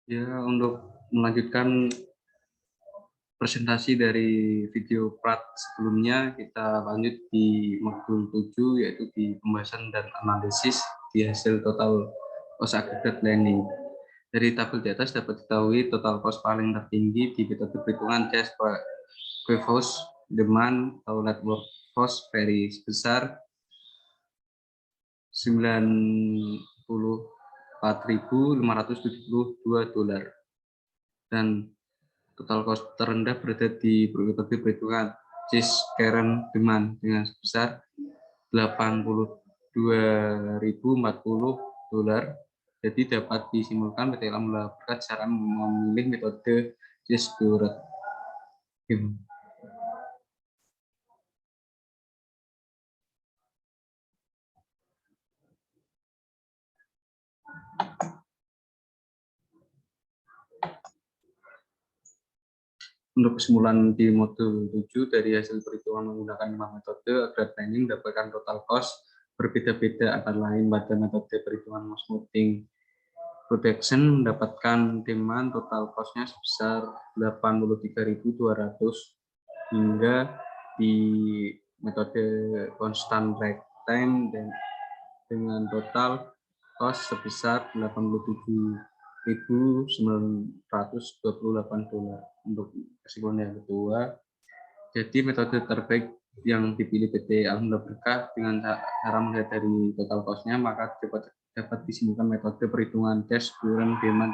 Ya, untuk melanjutkan presentasi dari video Prat sebelumnya, kita lanjut di modul 7, yaitu di pembahasan dan analisis di hasil total cost aggregate planning. Dari tabel di atas dapat diketahui total cost paling tertinggi di metode perhitungan cash workforce demand atau net workforce vary sebesar 94.572 dolar, dan total cost terendah berada di metode perhitungan cash current demand dengan sebesar 82.040 dolar. Jadi dapat disimpulkan PT Lamla Berkat cara memilih metode cash current demand. Untuk kesimpulan di modul 7, dari hasil perhitungan menggunakan 5 metode aggregate planning dapatkan total cost berbeda-beda antara lain pada metode perhitungan smoothing projection mendapatkan demand total cost-nya sebesar 83.200, hingga di metode constant break time dan dengan total cost sebesar 87.928 dolar. Untuk kesimpulan yang kedua, jadi metode terbaik yang dipilih PT Alhamdulillah Berkah dengan cara melihat dari total cost-nya, maka dapat disimpulkan metode perhitungan cash current demand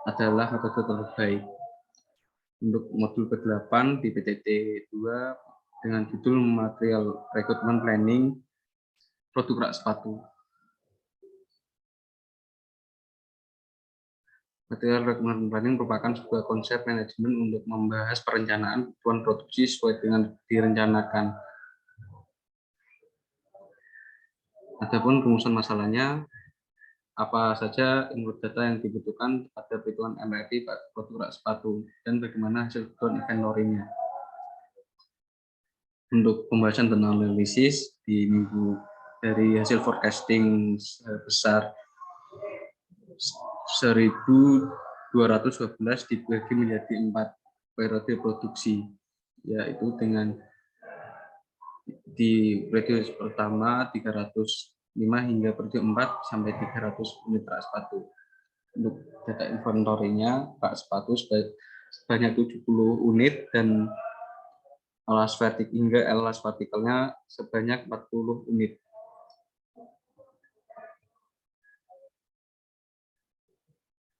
adalah metode terbaik. Untuk modul ke-8 di PTT 2 dengan judul Material Recruitment Planning Produk Rak Sepatu. Material Recruitment Planning merupakan sebuah konsep manajemen untuk membahas perencanaan kebutuhan produksi sesuai dengan direncanakan. Adapun rumusan masalahnya, apa saja input data yang dibutuhkan pada perhitungan MRP produk rak sepatu, dan bagaimana hasil kebutuhan inventory-nya. Untuk pembahasan dan analisis di minggu dari hasil forecasting besar 1.212 dibagi menjadi 4 periode produksi, yaitu dengan di periode pertama 305 hingga periode 4 sampai 300 unit rak sepatu. Untuk data inventory-nya, rak sepatu sebanyak 70 unit dan alas vertikal hingga alas vertikalnya sebanyak 40 unit.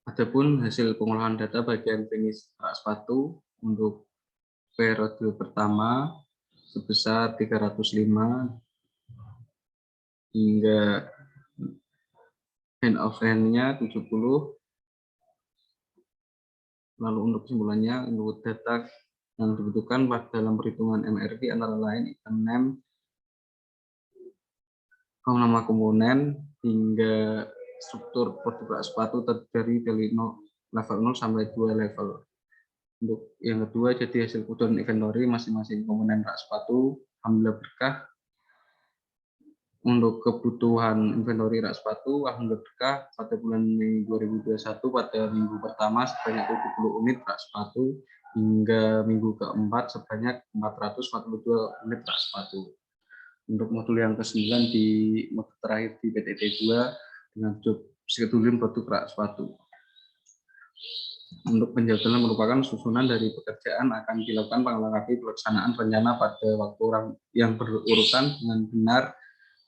Adapun hasil pengolahan data bagian finish rak sepatu untuk periode pertama sebesar 305 hingga end of end-nya 70. Lalu untuk kesimpulannya, untuk data yang dibutuhkan dalam perhitungan MRP antara lain item name, nama komponen, hingga struktur produk sepatu terdiri dari level 0 sampai 2 level. Untuk yang kedua, jadi hasil kebutuhan inventory masing-masing komponen rak sepatu Alhamdulillah Berkah. Untuk kebutuhan inventory rak sepatu Alhamdulillah Berkah pada bulan Mei 2021 pada minggu pertama sebanyak 70 unit rak sepatu hingga minggu keempat sebanyak 442 unit rak sepatu. Untuk modul yang ke-9 di modul terakhir di PTT 2 dengan job scheduling produk rak sepatu. Untuk penjadwalan merupakan susunan dari pekerjaan akan dilakukan melengkapi pelaksanaan rencana pada waktu yang berurutan dengan benar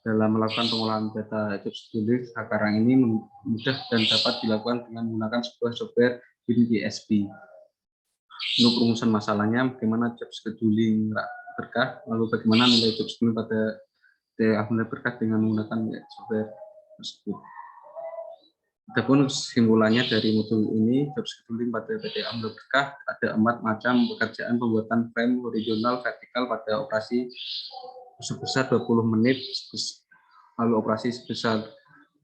dalam melakukan pengolahan data job scheduling. Sekarang ini mudah dan dapat dilakukan dengan menggunakan sebuah software WinPSP. Untuk rumusan masalahnya, bagaimana job scheduling rak berkah, lalu bagaimana nilai job scheduling pada Alhamdulillah Berkah dengan menggunakan software tersebut. Adapun kesimpulannya dari modul ini, job scheduling pada PT Alhamdulillah Berkah ada 4 macam pekerjaan pembuatan frame horizontal vertikal pada operasi sebesar 20 menit, lalu operasi sebesar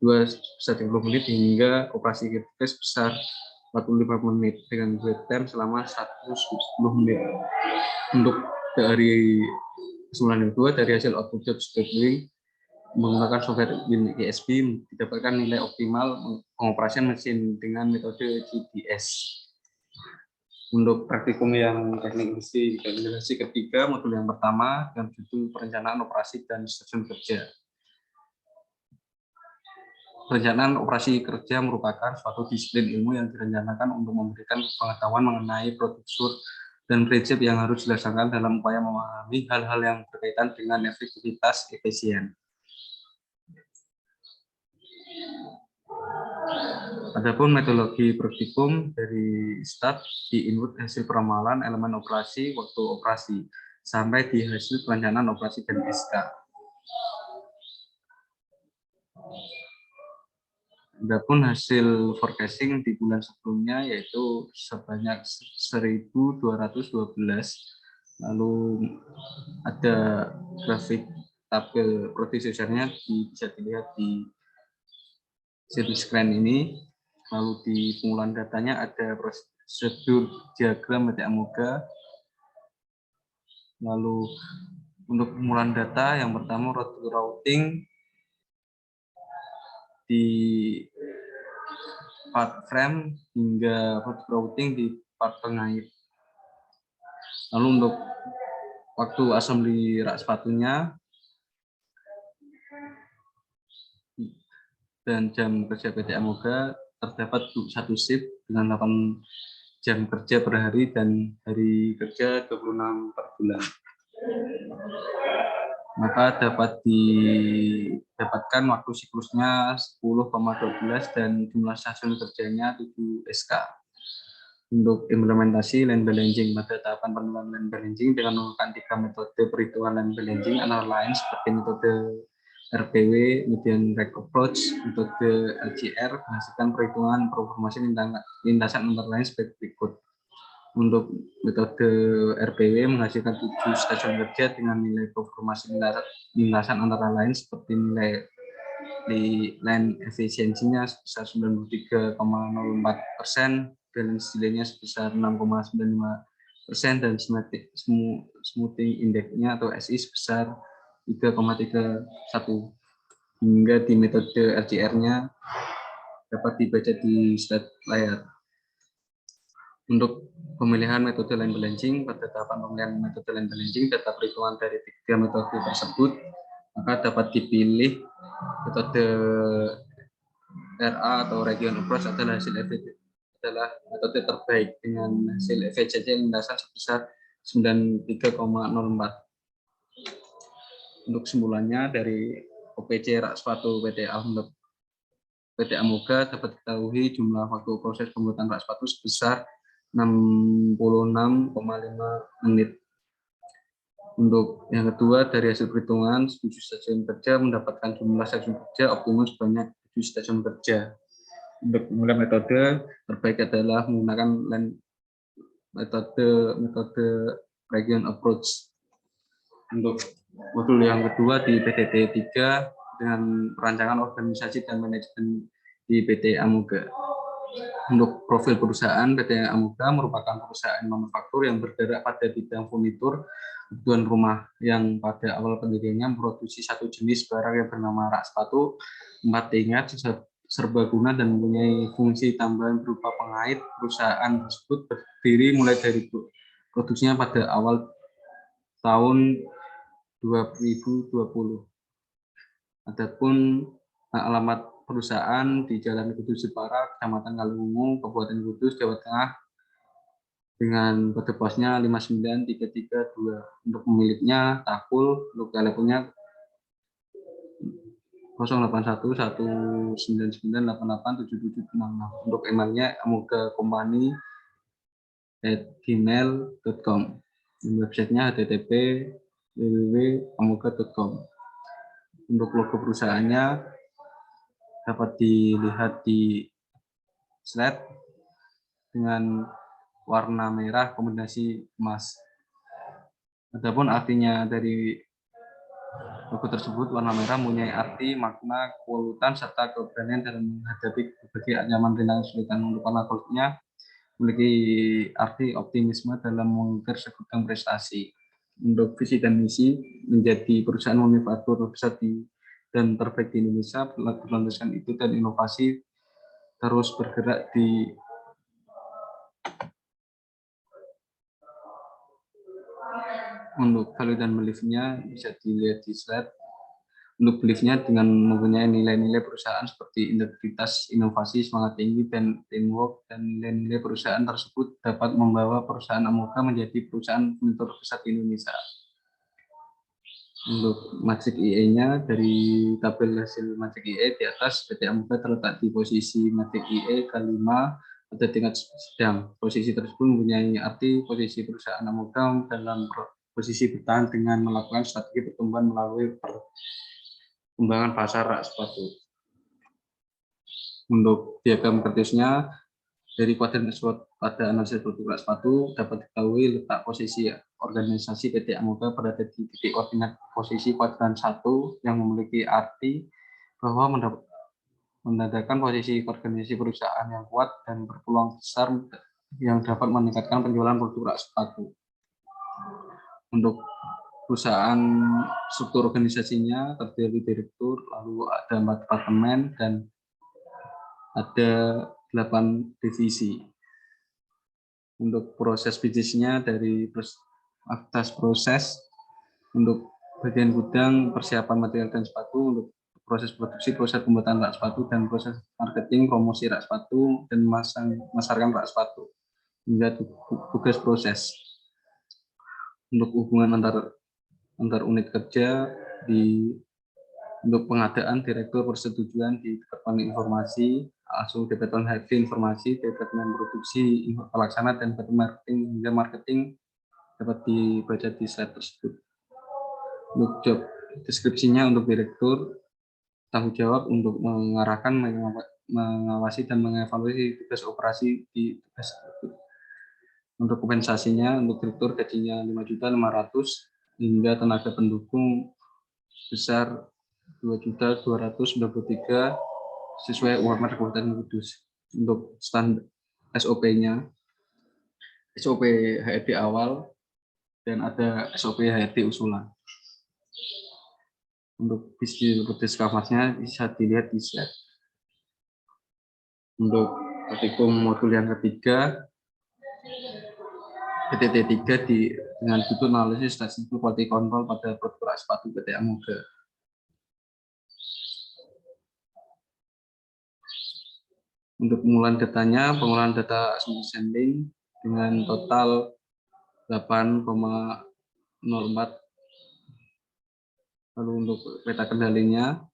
30 menit hingga operasi vertikal sebesar 45 menit dengan wait time selama 110 menit. Untuk dari kesimpulan yang kedua, dari hasil output job scheduling menggunakan software WinESP didapatkan nilai optimal pengoperasian mesin dengan metode GDS. Untuk praktikum yang teknik industri dan generasi ketiga, modul yang pertama dengan judul perencanaan operasi dan stasiun kerja. Perencanaan operasi kerja merupakan suatu disiplin ilmu yang direncanakan untuk memberikan pengetahuan mengenai prosedur dan prinsip yang harus dilaksanakan dalam upaya memahami hal-hal yang berkaitan dengan efektivitas efisien. Adapun metodologi praktikum dari start di input hasil peramalan elemen operasi waktu operasi sampai di hasil perencanaan operasi dan SK. Adapun hasil forecasting di bulan sebelumnya yaitu sebanyak 1.212. Lalu ada grafik tabel produksi-usernya bisa dilihat di screen ini. Lalu di pengumpulan datanya ada prosedur diagram PT Amoga. Lalu untuk pengumpulan data yang pertama routing di part frame hingga routing di part pengait. Lalu untuk waktu assembly rak sepatunya dan jam kerja PT Amoga terdapat satu shift dengan 8 jam kerja per hari dan hari kerja 26 per bulan. Maka dapat didapatkan waktu siklusnya 10,12 dan jumlah stasiun kerjanya 7 SK. Untuk implementasi line balancing, pada tahapan penerapan line balancing dengan menggunakan 3 metode perhitungan line balancing antara lain seperti metode RPW, median rate approach, metode LCR menghasilkan perhitungan performasi lintasan antara lain sebagai berikut. Untuk metode RPW menghasilkan 7 stasiun kerja dengan nilai performasi lintasan antara lain seperti nilai di line efisiensinya sebesar 93,04%, balance delay-nya sebesar 6,95% dan smoothing index-nya atau SI sebesar 3,31. Hingga di metode LCR-nya dapat dibaca di slide layar. Untuk pemilihan metode line balancing, pada tahapan pemilihan metode line balancing, data perhitungan dari 3 metode tersebut maka dapat dipilih metode RA atau region approach adalah metode terbaik dengan hasil efisiensi lintasan sebesar 93,04. Untuk kesimpulannya dari OPC rak sepatu PT Amoga dapat diketahui jumlah waktu proses pembuatan rak sepatu sebesar 66,5 menit. Untuk yang kedua, dari hasil perhitungan 7 stasiun kerja mendapatkan jumlah stasiun kerja optimum sebanyak 7 stasiun kerja. Untuk pemilihan metode terbaik adalah menggunakan metode region approach. Untuk modul yang kedua di PTT 3 dengan perancangan organisasi dan manajemen di PT Amoga. Untuk profil perusahaan, PT Amoga merupakan perusahaan manufaktur yang bergerak pada bidang furnitur kebutuhan rumah yang pada awal pendiriannya memproduksi satu jenis barang yang bernama rak sepatu 4 tingkat serbaguna dan mempunyai fungsi tambahan berupa pengait. Perusahaan tersebut berdiri mulai dari produksinya pada awal tahun 2020. Adapun alamat perusahaan di Jalan Kudus Jepara, Kecamatan Kalungu, Kabupaten Kudus, Jawa Tengah, dengan kode posnya 59332. Untuk pemiliknya Takul, untuk teleponnya 081199887766. Untuk emailnya amogacompany@gmail.com. Websitenya http://www.amoga.com. Untuk logo perusahaannya dapat dilihat di slide dengan warna merah kombinasi emas. Adapun artinya dari logo tersebut, warna merah mempunyai arti, makna, kewujudan, serta keberanian dalam menghadapi berbagai ancaman, rintangan, kesulitan. Untuk warna kulitnya memiliki arti optimisme dalam mengukir segudang prestasi. Untuk visi dan misi menjadi perusahaan manufaktur besar di dan terbaik di Indonesia. Berlandaskan itu dan inovasi terus bergerak di untuk value dan belief-nya bisa dilihat di slide. Untuk belief-nya dengan mempunyai nilai-nilai perusahaan seperti integritas, inovasi, semangat tinggi, dan teamwork, dan nilai-nilai perusahaan tersebut dapat membawa perusahaan Amoga menjadi perusahaan furnitur terbesar di Indonesia. Untuk Matrix IE-nya dari tabel hasil Matrix IE di atas, PT Amoga terletak di posisi Matrix IE ke-5 pada tingkat sedang. Posisi tersebut mempunyai arti posisi perusahaan Amoga dalam posisi bertahan dengan melakukan strategi pertumbuhan melalui perkembangan pasar rak sepatu. Untuk diagram kritisnya dari kuadran tersebut pada analisis produk rak sepatu dapat diketahui letak posisi organisasi PT Amoga pada titik koordinat posisi kuadran 1 yang memiliki arti bahwa menandakan posisi organisasi perusahaan yang kuat dan berpeluang besar yang dapat meningkatkan penjualan produk rak sepatu. Untuk perusahaan struktur organisasinya terdiri direktur, lalu ada 4 departemen dan ada 8 divisi. Untuk proses bisnisnya dari atas proses untuk bagian gudang, persiapan material dan sepatu, untuk proses produksi, proses pembuatan rak sepatu, dan proses marketing, promosi rak sepatu, dan memasarkan rak sepatu, hingga tugas proses. Untuk hubungan antar unit kerja untuk pengadaan, direktur persetujuan di Departemen Informasi, langsung Departemen HRD Informasi, Departemen Produksi, Pelaksana, dan Departemen Marketing hingga Marketing dapat dibaca di slide tersebut. Untuk job deskripsinya, untuk direktur tanggung jawab untuk mengarahkan, mengawasi, dan mengevaluasi tugas operasi di tugas tersebut. Untuk kompensasinya, untuk direktur gajinya 5.500.000 hingga tenaga pendukung besar 2.293 sesuai UMR Kabupaten Kudus. Untuk standar SOP-nya, SOP HRD awal dan ada SOP HRD usulan. Untuk bisnis kamarnya bisa dilihat di slide. Untuk praktikum modul yang ketiga, PTT 3 dengan judul analisis dan quality control pada produk sepatu PT Amoga. Untuk pengumpulan datanya, pengolahan data assembled dengan total 8,04. Lalu untuk peta kendalinya,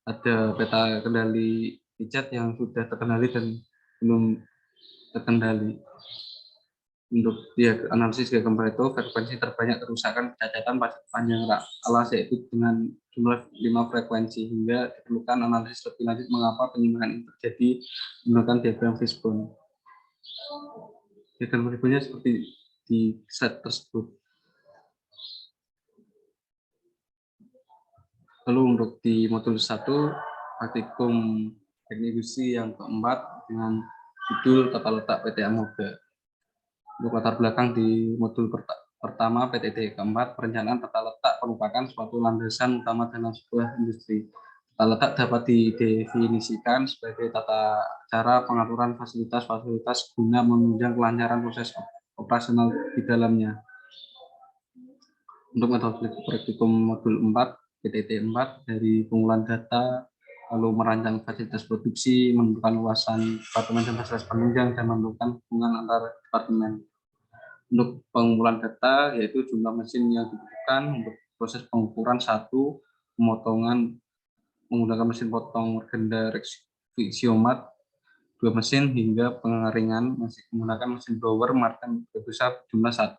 ada peta kendali pijat yang sudah terkendali dan belum terkendali. Untuk analisis diagram Pareto, frekuensi terbanyak kerusakan kecacatan panjang rak alas yaitu dengan jumlah 5 frekuensi, hingga diperlukan analisis lebih lanjut mengapa penyimpangan ini terjadi menggunakan diagram fishbone. Diagram fishbone-nya seperti di slide tersebut. Lalu untuk di modul 1, praktikum teknik industri yang keempat dengan judul tata letak PT Amoga. Untuk latar belakang di modul pertama PTT keempat, perencanaan tata letak merupakan suatu landasan utama dalam sebuah industri. Tata letak dapat didefinisikan sebagai tata cara pengaturan fasilitas-fasilitas guna menunjang kelancaran proses operasional di dalamnya. Untuk metode praktikum modul 4, PTT 4, dari pengumpulan data, lalu merancang fasilitas produksi, menentukan luasan departemen dan fasilitas penunjang, dan menentukan hubungan antar departemen. Untuk pengumpulan data, yaitu jumlah mesin yang dibutuhkan untuk proses pengukuran 1, pemotongan menggunakan mesin potong mergenda Vixiomat 2 mesin, hingga pengeringan menggunakan mesin blower Martin besar jumlah 1.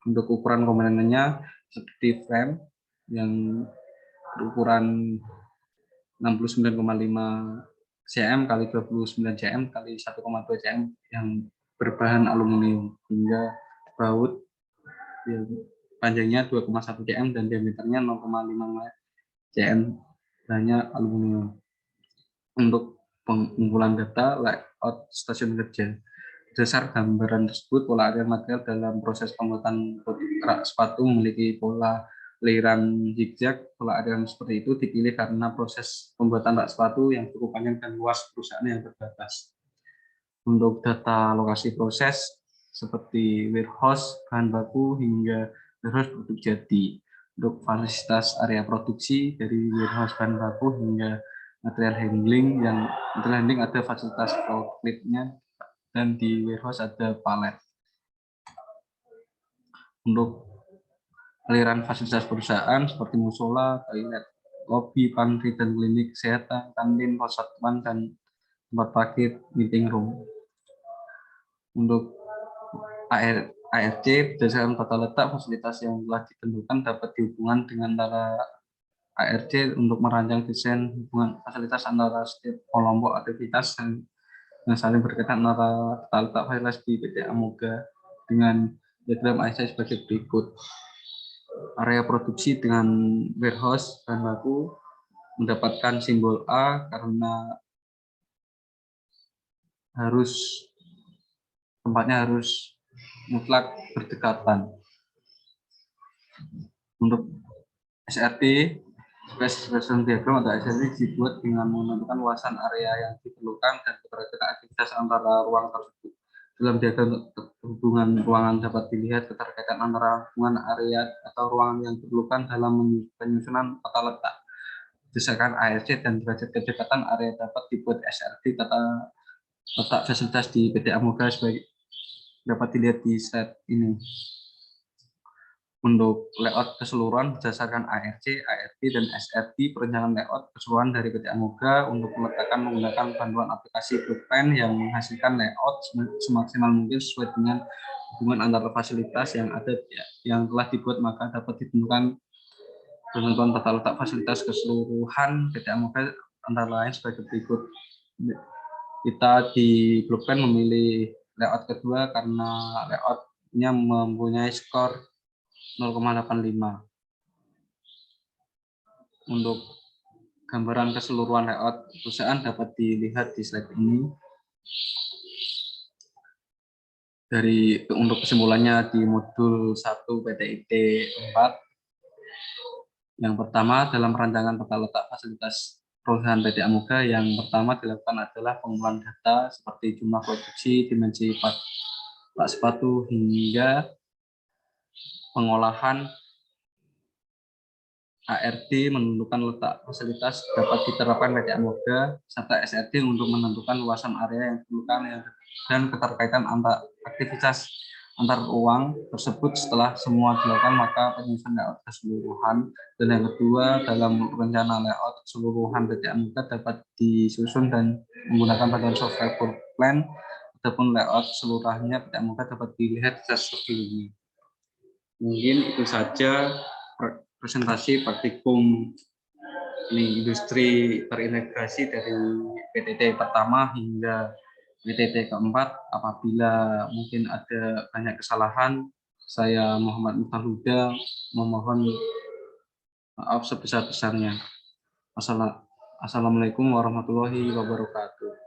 Untuk ukuran komponennya seperti frame yang berukuran 69,5 cm kali 29 cm kali 1,2 cm yang berbahan aluminium, hingga baut yang panjangnya 2,1 cm dan diameternya 0,5 cm, bahannya aluminium. Untuk pengumpulan data layout stasiun kerja, berdasar gambaran tersebut, pola aliran material dalam proses pembuatan produk rak sepatu memiliki pola aliran zigzag, pola aliran seperti itu dipilih karena proses pembuatan rak sepatu yang cukup panjang dan luas perusahaan yang terbatas. Untuk data lokasi proses seperti warehouse, bahan baku, hingga warehouse produk jadi. Untuk fasilitas area produksi dari warehouse bahan baku hingga material handling, ada fasilitas forklift-nya dan di warehouse ada palet. Untuk aliran fasilitas perusahaan seperti musola, toilet, lobi, pantry dan klinik kesehatan, kantin, pos satpam, dan tempat parkir, meeting room. Untuk ARC berdasarkan tata letak fasilitas yang telah ditentukan dapat dihubungkan dengan antara ARC untuk merancang desain hubungan fasilitas antara setiap kelompok aktivitas yang saling berkaitan antara tata letak fasilitas di PT Amoga dengan diagram ARC sebagai berikut. Area produksi dengan warehouse bahan baku mendapatkan simbol A karena tempatnya harus mutlak berdekatan. Untuk SRT, Specification Diagram atau SRT dibuat dengan menentukan luasan area yang diperlukan dan keterkaitan aktivitas antara ruang tersebut. Dalam diagram hubungan ruangan dapat dilihat keterkaitan antara hubungan area atau ruangan yang diperlukan dalam penyusunan tata letak. Berdasarkan ARC dan derajat kedekatan area dapat dibuat SRT tata letak fasilitas di PT Amoga sebagai dapat dilihat di slide ini. Untuk layout keseluruhan berdasarkan ARC, ART, dan SRT, perencanaan layout keseluruhan dari PT Amoga untuk meletakkan menggunakan bantuan aplikasi Blueprint yang menghasilkan layout semaksimal mungkin sesuai dengan hubungan antara fasilitas yang ada yang telah dibuat, maka dapat ditentukan penentuan tata letak fasilitas keseluruhan PT Amoga antara lain sebagai berikut. Kita di Blueprint memilih layout kedua karena layoutnya mempunyai skor 0,85. Untuk gambaran keseluruhan layout perusahaan dapat dilihat di slide ini. Untuk kesimpulannya di modul 1 PTIT 4, yang pertama dalam rancangan tata letak fasilitas perusahaan PT Amoga, yang pertama dilakukan adalah pengumpulan data seperti jumlah produksi, dimensi rak sepatu, hingga pengolahan ART menentukan letak fasilitas dapat diterapkan PT Amoga, serta SRT untuk menentukan luasan area yang diperlukan dan keterkaitan aktivitas antar ruang tersebut. Setelah semua dilakukan, maka penyusunan layout keseluruhan. Dan yang kedua, dalam rencana layout keseluruhan PT Amoga dapat disusun dan menggunakan bantuan software Blueprint, ataupun layout keseluruhannya PT Amoga dapat dilihat seperti ini. Mungkin itu saja presentasi praktikum industri terintegrasi dari PTT pertama hingga PTT keempat. Apabila mungkin ada banyak kesalahan, saya Muhammad Miftah Huda memohon maaf sebesar-besarnya. Assalamualaikum warahmatullahi wabarakatuh.